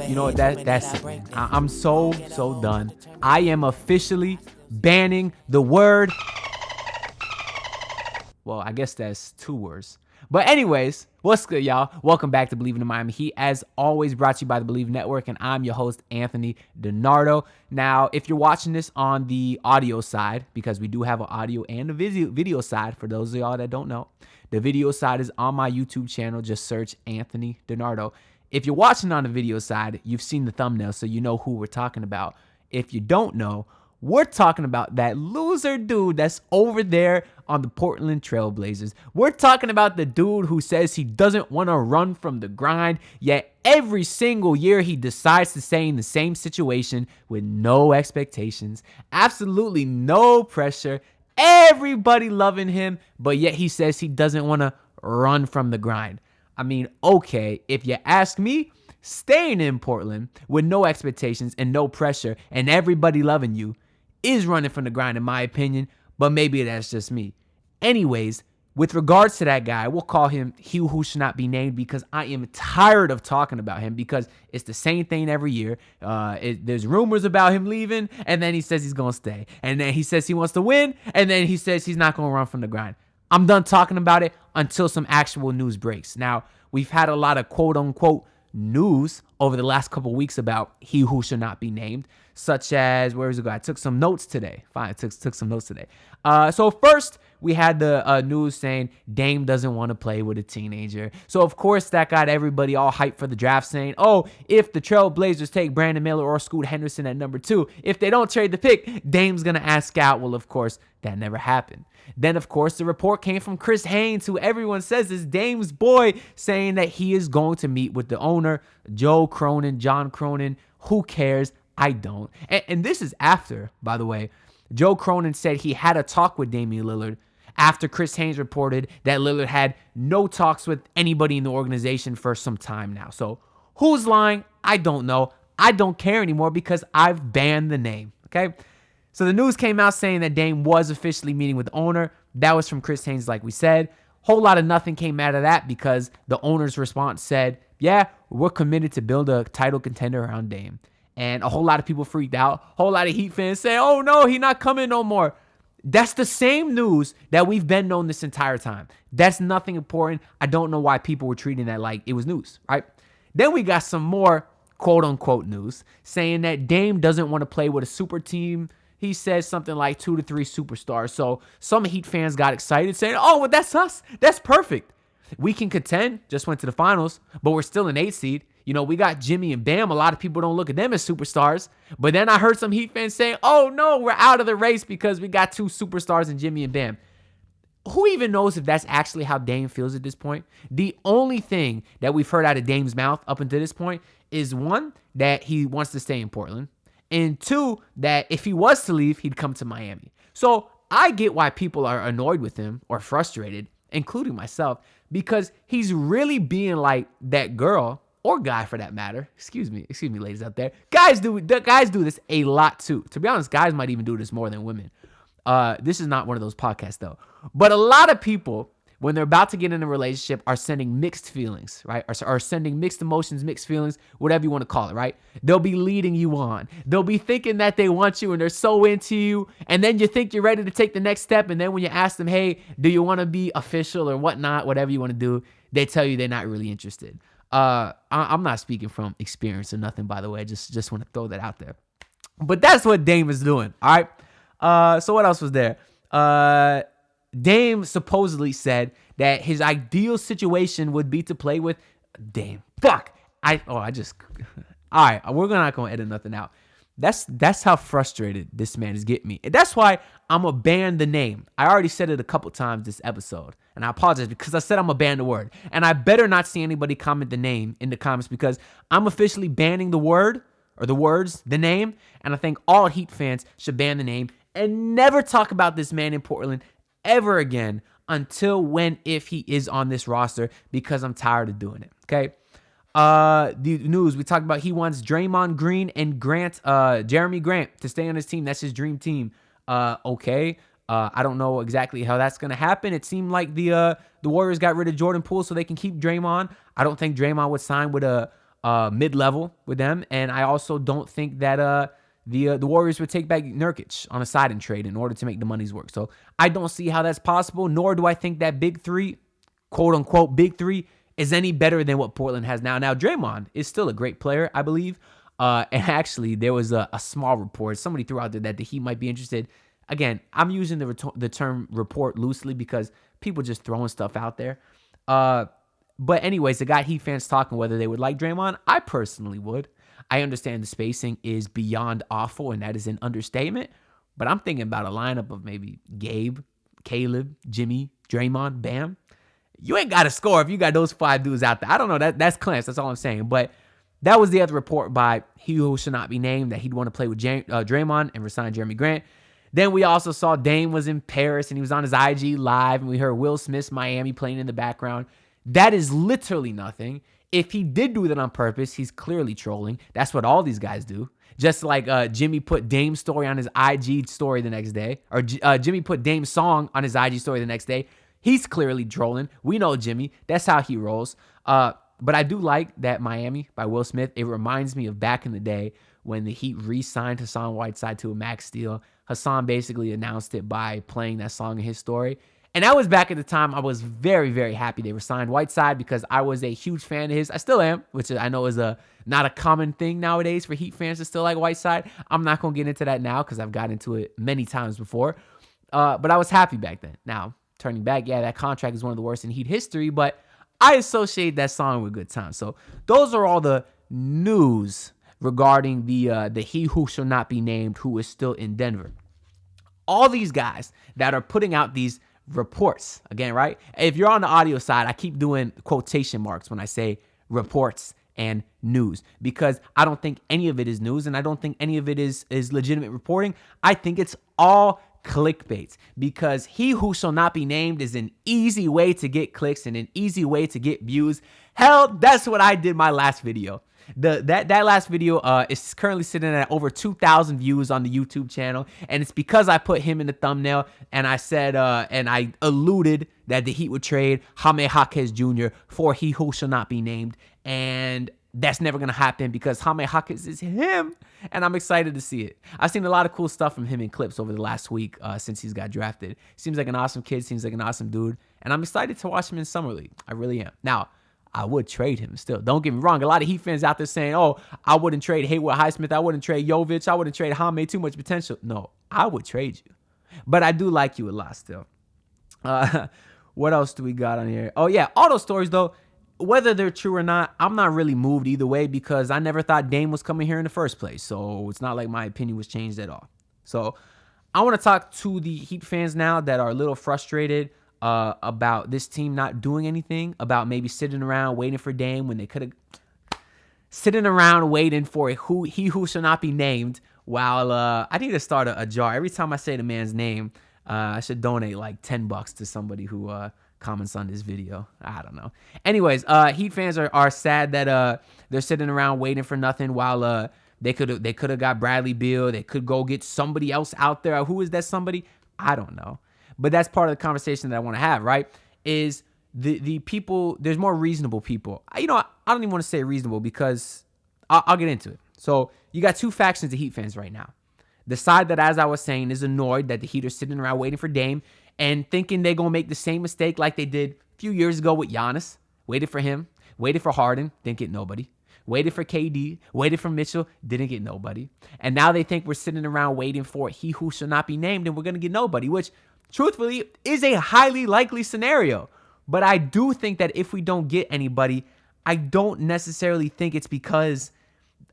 you know what, that's it, man. I'm so done. I am officially banning the word. Well, I guess that's 2 words. But anyways, what's good, y'all? Welcome back to Believe in the Miami Heat. As always, brought to you by the Believe Network, and I'm your host, Anthony DiNardo. Now, if you're watching this on the audio side, because we do have an audio and a video side, for those of y'all that don't know, the video side is on my YouTube channel. Just search Anthony DiNardo. If you're watching on the video side, you've seen the thumbnail, so you know who we're talking about. If you don't know, we're talking about that loser dude that's over there on the Portland Trailblazers. We're talking about the dude who says he doesn't want to run from the grind, yet every single year he decides to stay in the same situation with no expectations, absolutely no pressure, everybody loving him, but yet he says he doesn't want to run from the grind. I mean, okay, if you ask me, staying in Portland with no expectations and no pressure and everybody loving you is running from the grind, in my opinion, but maybe that's just me. Anyways, with regards to that guy, we'll call him he who should not be named, because I am tired of talking about him, because it's the same thing every year. There's rumors about him leaving, and then he says he's going to stay. And then he says he wants to win, and then he says he's not going to run from the grind. I'm done talking about it until some actual news breaks. Now, we've had a lot of quote-unquote news over the last couple of weeks about he who should not be named, such as, where is it go? I took some notes today. Fine, I took some notes today. So first, we had the news saying Dame doesn't want to play with a teenager. So, of course, that got everybody all hyped for the draft, saying, oh, if the Trailblazers take Brandon Miller or Scoot Henderson at number 2, if they don't trade the pick, Dame's going to ask out. Well, of course, that never happened. Then, of course, the report came from Chris Haynes, who everyone says is Dame's boy, saying that he is going to meet with the owner, John Cronin. Who cares? I don't. And this is after, by the way, Joe Cronin said he had a talk with Damian Lillard after Chris Haynes reported that Lillard had no talks with anybody in the organization for some time now. So who's lying? I don't know. I don't care anymore because I've banned the name, okay? So the news came out saying that Dame was officially meeting with the owner. That was from Chris Haynes, like we said. Whole lot of nothing came out of that because the owner's response said, yeah, we're committed to build a title contender around Dame. And a whole lot of people freaked out. A whole lot of Heat fans say, oh, no, he's not coming no more. That's the same news that we've been known this entire time. That's nothing important. I don't know why people were treating that like it was news, right? Then we got some more quote-unquote news saying that Dame doesn't want to play with a super team. He says something like 2 to 3 superstars. So some Heat fans got excited saying, oh, well, that's us. That's perfect. We can contend. Just went to the finals, but we're still an 8 seed. You know, we got Jimmy and Bam. A lot of people don't look at them as superstars. But then I heard some Heat fans saying, oh, no, we're out of the race because we got 2 superstars in Jimmy and Bam. Who even knows if that's actually how Dame feels at this point? The only thing that we've heard out of Dame's mouth up until this point is, 1, that he wants to stay in Portland, and 2, that if he was to leave, he'd come to Miami. So I get why people are annoyed with him or frustrated, including myself, because he's really being like that girl, or guy for that matter. Excuse me, ladies out there. Guys do this a lot too. To be honest, guys might even do this more than women. This is not one of those podcasts though. But a lot of people, when they're about to get in a relationship, are sending mixed feelings, right? Or sending mixed emotions, mixed feelings, whatever you want to call it, right? They'll be leading you on. They'll be thinking that they want you and they're so into you. And then you think you're ready to take the next step. And then when you ask them, hey, do you want to be official or whatnot, whatever you want to do, they tell you they're not really interested. I'm not speaking from experience or nothing, by the way. Just want to throw that out there. But that's what Dame is doing, all right? So what else was there? Dame supposedly said that his ideal situation would be to play with Dame. Fuck. All right, we're not going to edit nothing out. That's how frustrated this man is getting me. And that's why I'm going to ban the name. I already said it a couple times this episode. And I apologize because I said I'm going to ban the word. And I better not see anybody comment the name in the comments because I'm officially banning the word or the words, the name. And I think all Heat fans should ban the name and never talk about this man in Portland ever again until if he is on this roster because I'm tired of doing it. Okay. The news we talked about, he wants Draymond Green and Jeremy Grant to stay on his team. That's his dream team. Okay. I don't know exactly how that's going to happen. It seemed like the Warriors got rid of Jordan Poole so they can keep Draymond. I don't think Draymond would sign with a mid-level with them. And I also don't think that the Warriors would take back Nurkic on a sign trade in order to make the monies work. So I don't see how that's possible, nor do I think that big three, quote-unquote big three, is any better than what Portland has now. Now, Draymond is still a great player, I believe. And actually, there was a small report. Somebody threw out there that the Heat might be interested. Again, I'm using the term report loosely because people just throwing stuff out there. But anyways, the got Heat fans talking whether they would like Draymond. I personally would. I understand the spacing is beyond awful, and that is an understatement. But I'm thinking about a lineup of maybe Gabe, Caleb, Jimmy, Draymond, Bam. You ain't got to score if you got those 5 dudes out there. I don't know. That's cleanse. That's all I'm saying. But that was the other report by he who should not be named, that he'd want to play with Draymond and resign Jeremy Grant. Then we also saw Dame was in Paris and he was on his IG live, and we heard Will Smith's Miami playing in the background. That is literally nothing. If he did do that on purpose, he's clearly trolling. That's what all these guys do. Just like Jimmy put Dame's story on his IG story the next day, or Jimmy put Dame's song on his IG story the next day. He's clearly trolling. We know Jimmy. That's how he rolls. But I do like that Miami by Will Smith. It reminds me of back in the day when the Heat re-signed Hassan Whiteside to a max deal. Hassan basically announced it by playing that song in his story. And that was back at the time I was very, very happy they were signed Whiteside because I was a huge fan of his. I still am, which I know is not a common thing nowadays for Heat fans to still like Whiteside. I'm not going to get into that now because I've got into it many times before. But I was happy back then. Now, turning back, yeah, that contract is one of the worst in Heat history, but I associate that song with good times. So those are all the news regarding the he who shall not be named, who is still in Denver. All these guys that are putting out these reports, again, right? If you're on the audio side, I keep doing quotation marks when I say reports and news because I don't think any of it is news and I don't think any of it is legitimate reporting. I think it's all clickbait because he who shall not be named is an easy way to get clicks and an easy way to get views. Hell, that's what I did my last video. That last video is currently sitting at over 2,000 views on the YouTube channel, and it's because I put him in the thumbnail and I said and I alluded that the Heat would trade Jaime Jaquez Jr. for he who shall not be named, and that's never going to happen because Jaime Jaquez is him, and I'm excited to see it. I've seen a lot of cool stuff from him in clips over the last week since he's got drafted. Seems like an awesome kid, seems like an awesome dude, and I'm excited to watch him in Summer League. I really am. Now, I would trade him still. Don't get me wrong. A lot of Heat fans out there saying, oh, I wouldn't trade Haywood Highsmith. I wouldn't trade Jovic. I wouldn't trade Jaime. Too much potential. No, I would trade you. But I do like you a lot still. What else do we got on here? Oh, yeah. All those stories, though, whether they're true or not, I'm not really moved either way because I never thought Dame was coming here in the first place. So it's not like my opinion was changed at all. So I want to talk to the Heat fans now that are a little frustrated about this team not doing anything, about maybe sitting around waiting for Dame when they could have sitting around waiting for he who shall not be named. While I need to start a jar. Every time I say the man's name, I should donate like $10 to somebody who comments on this video. I don't know. Anyways, Heat fans are sad that they're sitting around waiting for nothing while they could have got Bradley Beal. They could go get somebody else out there. Who is that somebody? I don't know. But that's part of the conversation that I want to have, right? Is the people, there's more reasonable people. I don't even want to say reasonable because I'll get into it. So you got two factions of Heat fans right now. The side that, as I was saying, is annoyed that the Heat are sitting around waiting for Dame and thinking they're going to make the same mistake like they did a few years ago with Giannis. Waited for him, waited for Harden, didn't get nobody. Waited for KD, waited for Mitchell, didn't get nobody. And now they think we're sitting around waiting for he who shall not be named and we're going to get nobody, which truthfully is a highly likely scenario. But I do think that if we don't get anybody, I don't necessarily think it's because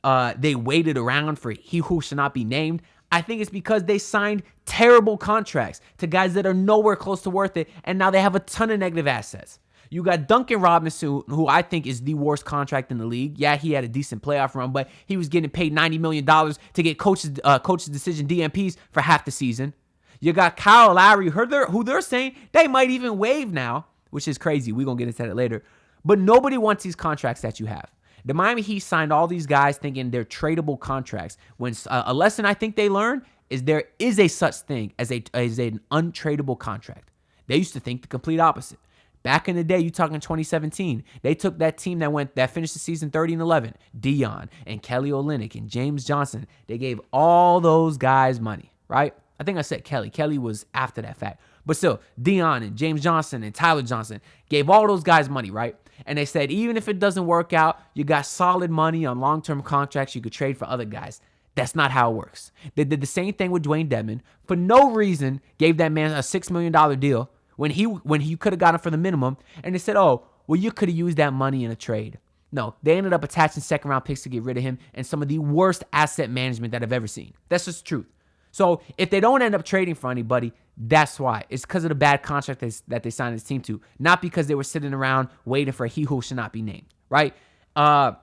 they waited around for he who should not be named. I think it's because they signed terrible contracts to guys that are nowhere close to worth it, and now they have a ton of negative assets. You got Duncan Robinson, who I think is the worst contract in the league. Yeah, he had a decent playoff run, but he was getting paid $90 million to get coach's decision DMPs for half the season. You got Kyle Lowry, who they're saying they might even waive now, which is crazy. We're going to get into that later. But nobody wants these contracts that you have. The Miami Heat signed all these guys thinking they're tradable contracts. When a lesson I think they learned is there is a such thing as an untradeable contract. They used to think the complete opposite. Back in the day, you talking 2017, they took that team that finished the season 30-11, Dion and Kelly Olynyk and James Johnson. They gave all those guys money, right? I think I said Kelly. Kelly was after that fact. But still, Dion and James Johnson and Tyler Johnson gave all those guys money, right? And they said, even if it doesn't work out, you got solid money on long-term contracts you could trade for other guys. That's not how it works. They did the same thing with Dwayne Dedmon. For no reason, gave that man a $6 million deal when he could have got him for the minimum. And they said, oh, well, you could have used that money in a trade. No, they ended up attaching second-round picks to get rid of him and some of the worst asset management that I've ever seen. That's just the truth. So if they don't end up trading for anybody, that's why. It's because of the bad contract that they signed his team to, not because they were sitting around waiting for he who should not be named, right? On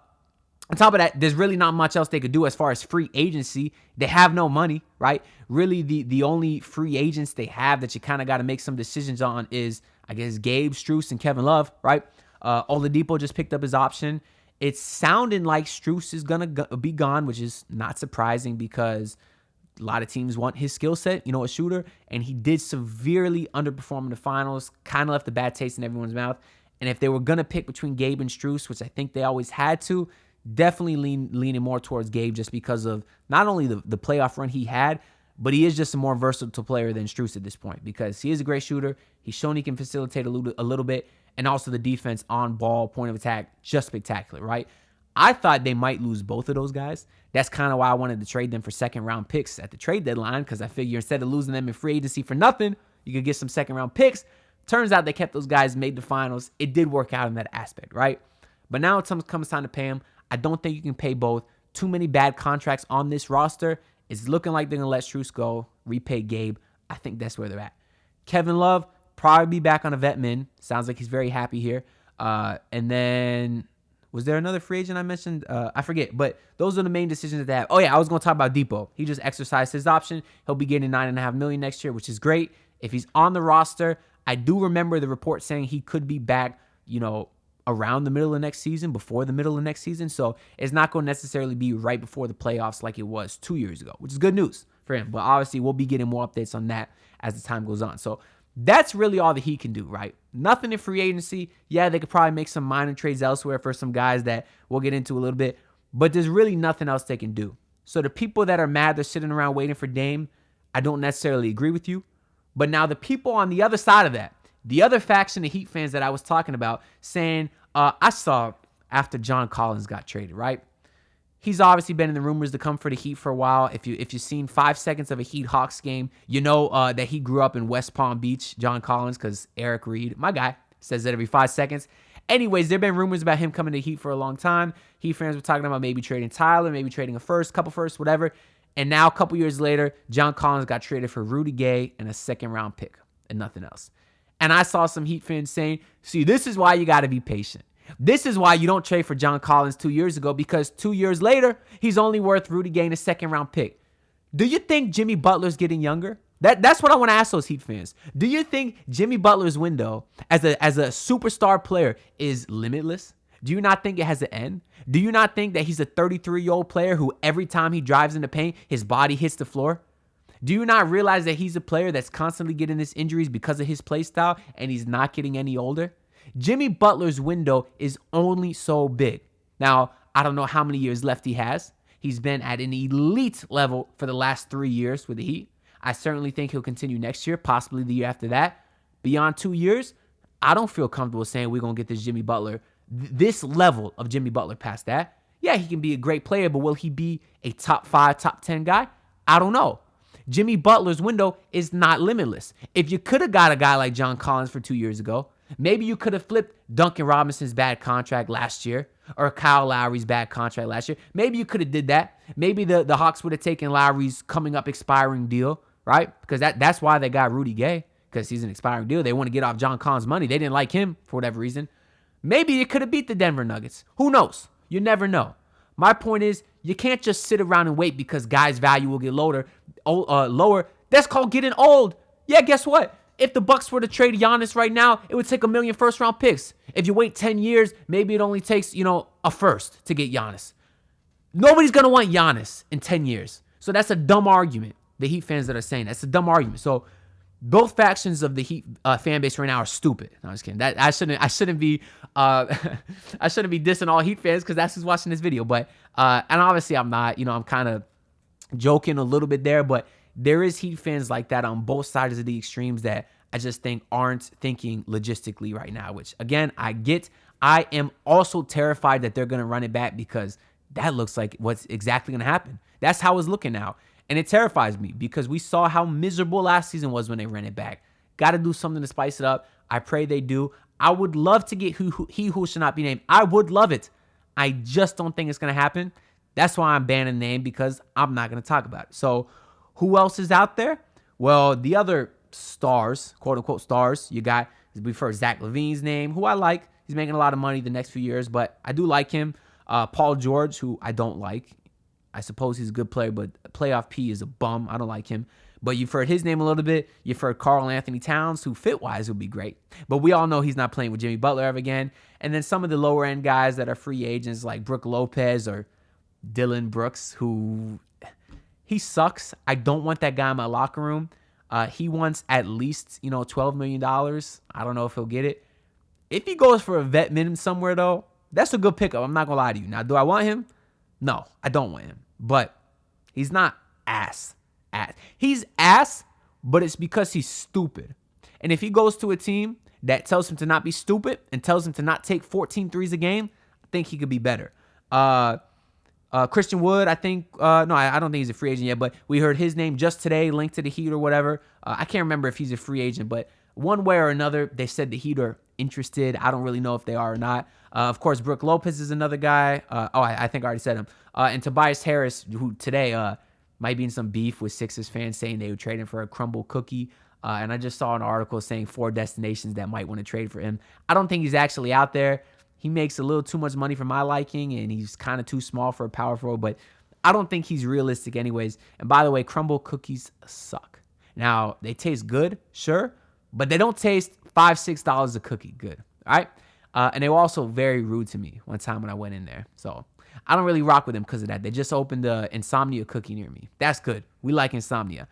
top of that, there's really not much else they could do as far as free agency. They have no money, right? Really, the only free agents they have that you kind of got to make some decisions on is, I guess, Gabe, Strus, and Kevin Love, right? Oladipo just picked up his option. It's sounding like Strus is going to be gone, which is not surprising because a lot of teams want his skill set, a shooter, and he did severely underperform in the finals, kind of left a bad taste in everyone's mouth. And if they were going to pick between Gabe and Strus, which I think they always had to, definitely leaning more towards Gabe just because of not only the playoff run he had, but he is just a more versatile player than Strus at this point because he is a great shooter. He's shown he can facilitate a little bit, and also the defense on ball, point of attack, just spectacular, right? I thought they might lose both of those guys. That's kind of why I wanted to trade them for second-round picks at the trade deadline because I figure instead of losing them in free agency for nothing, you could get some second-round picks. Turns out they kept those guys, made the finals. It did work out in that aspect, right? But now it comes time to pay them. I don't think you can pay both. Too many bad contracts on this roster. It's looking like they're going to let Strus go, repay Gabe. I think that's where they're at. Kevin Love, probably be back on a vet min. Sounds like he's very happy here. And then, was there another free agent I mentioned? I forget, but those are the main decisions that they have. Oh, yeah, I was going to talk about Depot. He just exercised his option. He'll be getting $9.5 million next year, which is great. If he's on the roster, I do remember the report saying he could be back, around the middle of next season, before the middle of next season. So it's not going to necessarily be right before the playoffs like it was 2 years ago, which is good news for him. But obviously, we'll be getting more updates on that as the time goes on. So that's really all that he can do, right? Nothing in free agency. Yeah, they could probably make some minor trades elsewhere for some guys that we'll get into a little bit, but there's really nothing else they can do. So the people that are mad, they're sitting around waiting for Dame, I don't necessarily agree with you. But now the people on the other side of that, the other faction of Heat fans that I was talking about saying, I saw after John Collins got traded, right? He's obviously been in the rumors to come for the Heat for a while. If you've seen 5 seconds of a Heat Hawks game, you know that he grew up in West Palm Beach, John Collins, because Eric Reed, my guy, says that every 5 seconds. Anyways, there have been rumors about him coming to Heat for a long time. Heat fans were talking about maybe trading Tyler, maybe trading a first, couple firsts, whatever. And now a couple years later, John Collins got traded for Rudy Gay and a second-round pick and nothing else. And I saw some Heat fans saying, see, this is why you got to be patient. This is why you don't trade for John Collins 2 years ago, because 2 years later, he's only worth Rudy Gay and a second-round pick. Do you think Jimmy Butler's getting younger? That's what I want to ask those Heat fans. Do you think Jimmy Butler's window as a superstar player is limitless? Do you not think it has an end? Do you not think that he's a 33-year-old player who every time he drives in the paint, his body hits the floor? Do you not realize that he's a player that's constantly getting his injuries because of his play style and he's not getting any older? Jimmy Butler's window is only so big. Now, I don't know how many years left he has. He's been at an elite level for the last 3 years with the Heat. I certainly think he'll continue next year, possibly the year after that. Beyond 2 years, I don't feel comfortable saying we're going to get this Jimmy Butler, this level of Jimmy Butler past that. Yeah, he can be a great player, but will he be a top 5, top 10 guy? I don't know. Jimmy Butler's window is not limitless. If you could have got a guy like John Collins for 2 years ago, maybe you could have flipped Duncan Robinson's bad contract last year or Kyle Lowry's bad contract last year. Maybe you could have did that. Maybe the Hawks would have taken Lowry's coming up expiring deal, right? Because that's why they got Rudy Gay, because he's an expiring deal. They want to get off John Collins' money. They didn't like him for whatever reason. Maybe you could have beat the Denver Nuggets. Who knows? You never know. My point is, you can't just sit around and wait because guys' value will get lower. That's called getting old. Yeah, guess what? If the Bucks were to trade Giannis right now, it would take 1 million first-round picks. If you wait 10 years, maybe it only takes, a first to get Giannis. Nobody's going to want Giannis in 10 years. So that's a dumb argument, the Heat fans that are saying that's a dumb argument. So Both factions of the Heat fan base right now are stupid. No, I'm just kidding. That I shouldn't be I shouldn't be dissing all Heat fans because that's who's watching this video. But and obviously I'm not. I'm kind of joking a little bit there, but there is Heat fans like that on both sides of the extremes that I just think aren't thinking logistically right now, which again, I get. I am also terrified that they're going to run it back because that looks like what's exactly going to happen. That's how it's looking now. And it terrifies me because we saw how miserable last season was when they ran it back. Got to do something to spice it up. I pray they do. I would love to get He Who Should Not Be Named. I would love it. I just don't think it's going to happen. That's why I'm banning the name because I'm not going to talk about it. So who else is out there? Well, the other stars, quote unquote stars, you got, we've heard Zach Lavine's name, who I like. He's making a lot of money the next few years, but I do like him. Paul George, who I don't like. I suppose he's a good player, but playoff P is a bum. I don't like him. But you've heard his name a little bit. You've heard Karl Anthony Towns, who fit-wise would be great. But we all know he's not playing with Jimmy Butler ever again. And then some of the lower-end guys that are free agents like Brook Lopez or Dylan Brooks, who he sucks. I don't want that guy in my locker room. He wants at least, $12 million. I don't know if he'll get it. If he goes for a vet minimum somewhere, though, that's a good pickup. I'm not going to lie to you. Now, do I want him? No, I don't want him. But he's not ass. He's ass, but it's because he's stupid. And if he goes to a team that tells him to not be stupid and tells him to not take 14 threes a game, I think he could be better. Christian Wood, I think, no, I don't think he's a free agent yet, but we heard his name just today, linked to the Heat or whatever. I can't remember if he's a free agent, but one way or another, they said the Heat are interested. I don't really know if they are or not. Of course, Brook Lopez is another guy. I think I already said him. And Tobias Harris, who today might be in some beef with Sixers fans saying they would trade him for a crumble cookie. And I just saw an article saying 4 destinations that might want to trade for him. I don't think he's actually out there. He makes a little too much money for my liking, and he's kind of too small for a power forward, but I don't think he's realistic anyways. And by the way, crumble cookies suck. Now, they taste good, sure, but they don't taste $5, $6 a cookie good, all right? And they were also very rude to me one time when I went in there. So I don't really rock with them because of that. They just opened the Insomnia cookie near me. That's good. We like Insomnia.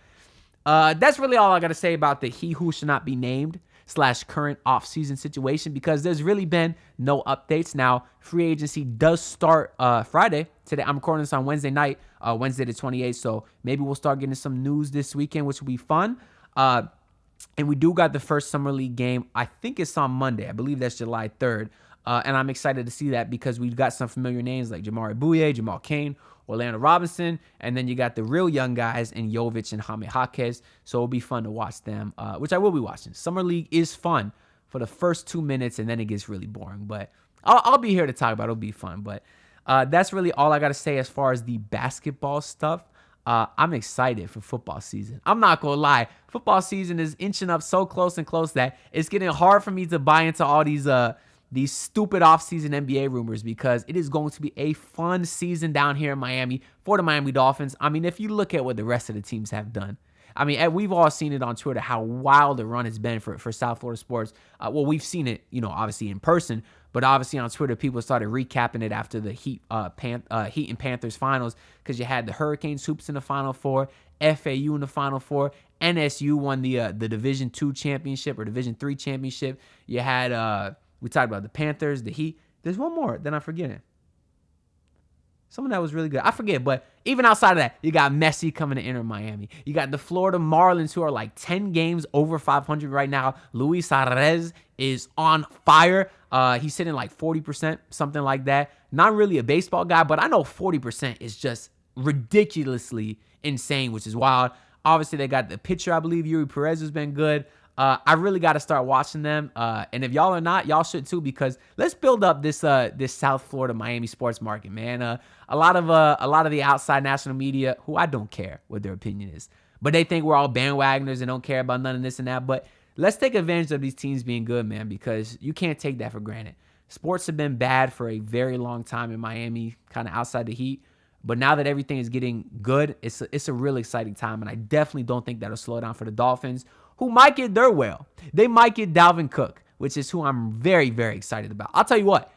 That's really all I got to say about the He Who Should Not Be Named / current offseason situation because there's really been no updates. Now, free agency does start Friday. Today, I'm recording this on Wednesday night, Wednesday the 28th, so maybe we'll start getting some news this weekend, which will be fun. And we do got the first Summer League game. I think it's on Monday. I believe that's July 3rd. And I'm excited to see that because we've got some familiar names like Jamari Bouye, Jamal Cain, Orlando Robinson, and then you got the real young guys in Jovic and Jaime Jaquez. So it'll be fun to watch them, which I will be watching. Summer League is fun for the first 2 minutes, and then it gets really boring. But I'll be here to talk about it. It'll be fun. But that's really all I got to say as far as the basketball stuff. I'm excited for football season. I'm not going to lie. Football season is inching up so close and close that it's getting hard for me to buy into all these stupid offseason NBA rumors because it is going to be a fun season down here in Miami for the Miami Dolphins. I mean, if you look at what the rest of the teams have done, I mean, we've all seen it on Twitter, how wild the run has been for South Florida sports. Well, we've seen it, obviously in person, but obviously on Twitter, people started recapping it after the Heat and Panthers finals because you had the Hurricanes hoops in the Final Four, FAU in the Final Four, NSU won the Division II championship or Division III championship. You had, we talked about the Panthers, the Heat. There's one more that I'm forgetting. Someone that was really good. I forget, but even outside of that, you got Messi coming to enter Miami. You got the Florida Marlins, who are like 10 games over 500 right now. Luis Arraez is on fire. He's sitting like 40%, something like that. Not really a baseball guy, but I know 40% is just ridiculously insane, which is wild. Obviously, they got the pitcher, I believe, Yuri Perez has been good. I really got to start watching them. And if y'all are not, y'all should too, because let's build up this South Florida Miami sports market, man. A lot of the outside national media, who I don't care what their opinion is, but they think we're all bandwagoners and don't care about none of this and that. But let's take advantage of these teams being good, man, because you can't take that for granted. Sports have been bad for a very long time in Miami, kind of outside the Heat. But now that everything is getting good, it's a really exciting time. And I definitely don't think that'll slow down for the Dolphins, who might get their whale. They might get Dalvin Cook, which is who I'm very, very excited about. I'll tell you what,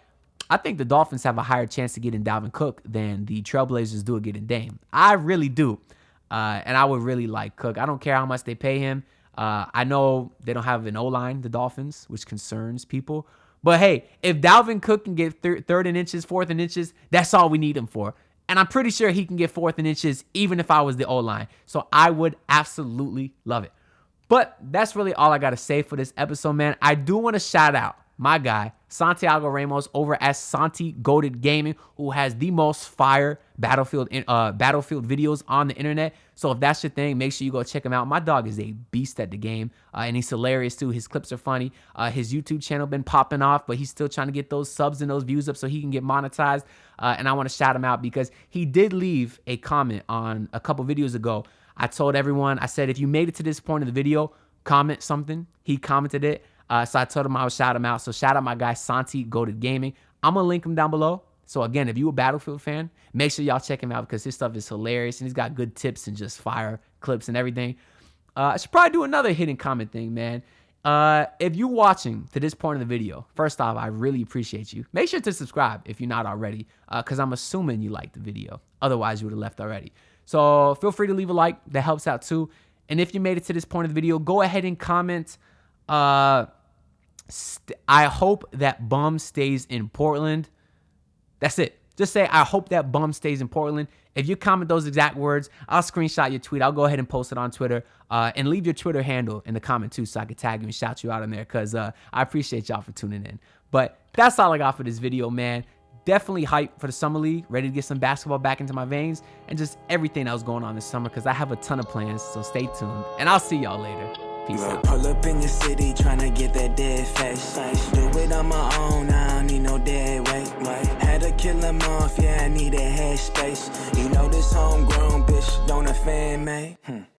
I think the Dolphins have a higher chance of getting Dalvin Cook than the Trailblazers do of getting Dame. I really do. And I would really like Cook. I don't care how much they pay him. I know they don't have an O-line, the Dolphins, which concerns people. But hey, if Dalvin Cook can get third and inches, fourth and inches, that's all we need him for. And I'm pretty sure he can get fourth and inches even if I was the O-line. So I would absolutely love it. But that's really all I got to say for this episode, man. I do want to shout out my guy, Santiago Ramos, over at Santi Goated Gaming, who has the most fire Battlefield videos on the internet. So if that's your thing, make sure you go check him out. My dog is a beast at the game, and he's hilarious too. His clips are funny. His YouTube channel been popping off, but he's still trying to get those subs and those views up so he can get monetized. And I want to shout him out because he did leave a comment on a couple videos ago. I told everyone, I said, if you made it to this point of the video, comment something. He commented it. So I told him I would shout him out. So shout out my guy, Santi Goated Gaming. I'm going to link him down below. So again, if you're a Battlefield fan, make sure y'all check him out because his stuff is hilarious and he's got good tips and just fire clips and everything. I should probably do another hidden comment thing, man. If you're watching to this point of the video, first off, I really appreciate you. Make sure to subscribe if you're not already, because I'm assuming you liked the video. Otherwise, you would have left already. So feel free to leave a like. That helps out too. And if you made it to this point of the video, go ahead and comment. I hope that bum stays in Portland. That's it. Just say, I hope that bum stays in Portland. If you comment those exact words, I'll screenshot your tweet. I'll go ahead and post it on Twitter. And leave your Twitter handle in the comment too so I can tag you and shout you out in there because I appreciate y'all for tuning in. But that's all I got for this video, man. Definitely hyped for the Summer League. Ready to get some basketball back into my veins. And just everything that was going on this summer because I have a ton of plans. So stay tuned. And I'll see y'all later. Peace out. Pull up in your city tryna get that dead face. Do it on my own, I don't need no dead weight. Had to kill him off, yeah, I need a head space. You know this homegrown bitch don't offend me.